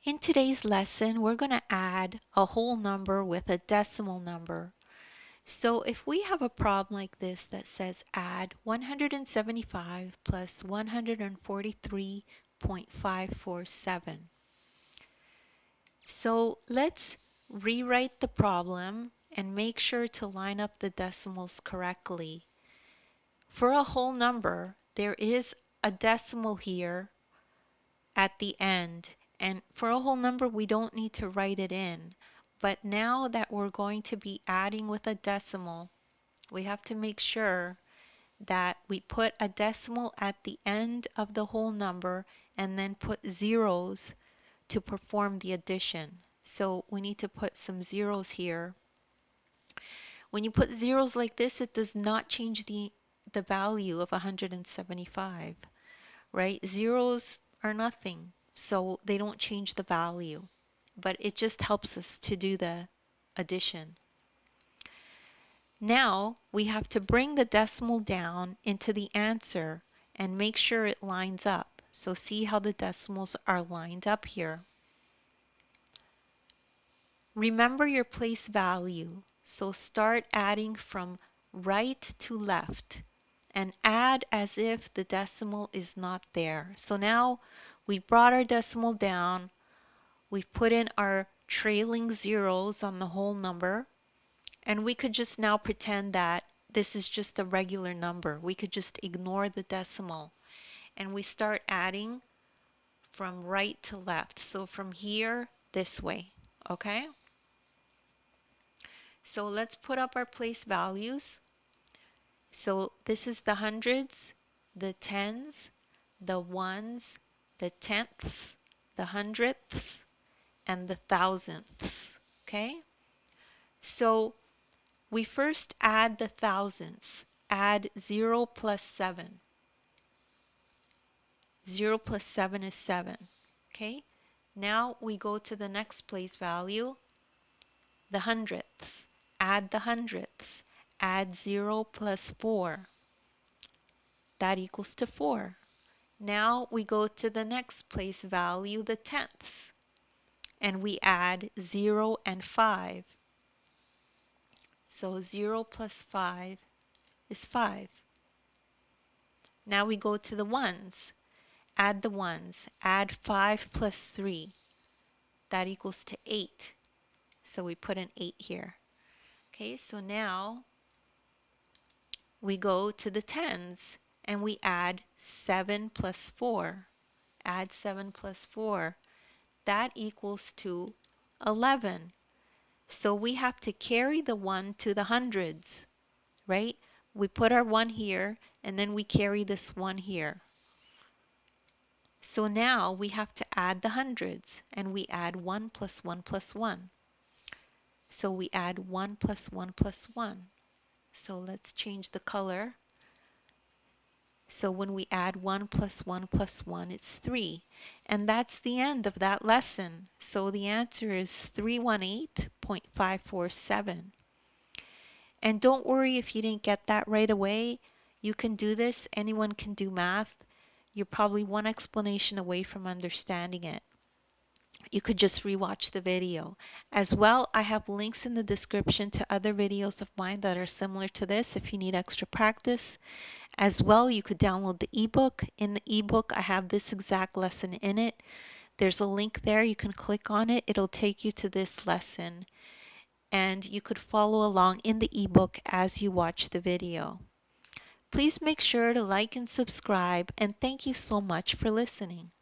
In today's lesson, we're going to add a whole number with a decimal number. So if we have a problem like this that says add 175 plus 143.547. So let's rewrite the problem and make sure to line up the decimals correctly. For a whole number, there is a decimal here at the end. And for a whole number, we don't need to write it in. But now that we're going to be adding with a decimal, we have to make sure that we put a decimal at the end of the whole number and then put zeros to perform the addition. So we need to put some zeros here. When you put zeros like this, it does not change the value of 175. Right? Zeros are nothing, so they don't change the value, but it just helps us to do the addition. Now we have to bring the decimal down into the answer and make sure it lines up. So see how the decimals are lined up here. Remember your place value, so start adding from right to left and add as if the decimal is not there. So now we've brought our decimal down, we've put in our trailing zeros on the whole number, and we could just now pretend that this is just a regular number. We could just ignore the decimal and we start adding from right to left. So from here this way, okay? So let's put up our place values. So this is the hundreds, the tens, the ones, the tenths, the hundredths, and the thousandths. Okay? So we first add the thousands. Add 0 plus 7. 0 plus 7 is 7. Okay? Now we go to the next place value, the hundredths. Add the hundredths. Add 0 plus 4. That equals to 4. Now we go to the next place value, the tenths, and we add 0 and 5. So 0 plus 5 is 5. Now we go to the ones. Add the ones. Add 5 plus 3. That equals to 8. So we put an 8 here. Okay, so now we go to the tens and we add 7 plus 4. Add 7 plus 4. That equals to 11. So we have to carry the 1 to the hundreds, right? We put our 1 here and then we carry this 1 here. So now we have to add the hundreds and we add 1 plus 1 plus 1. So we add 1 plus 1 plus 1. So let's change the color. So when we add 1 plus 1 plus 1, it's 3. And that's the end of that lesson. So the answer is 318.547. And don't worry if you didn't get that right away. You can do this. Anyone can do math. You're probably one explanation away from understanding it. You could just rewatch the video. As well, I have links in the description to other videos of mine that are similar to this if you need extra practice. As well, you could download the ebook. In the ebook, I have this exact lesson in it. There's a link there. You can click on it. It'll take you to this lesson. And you could follow along in the ebook as you watch the video. Please make sure to like and subscribe, and thank you so much for listening.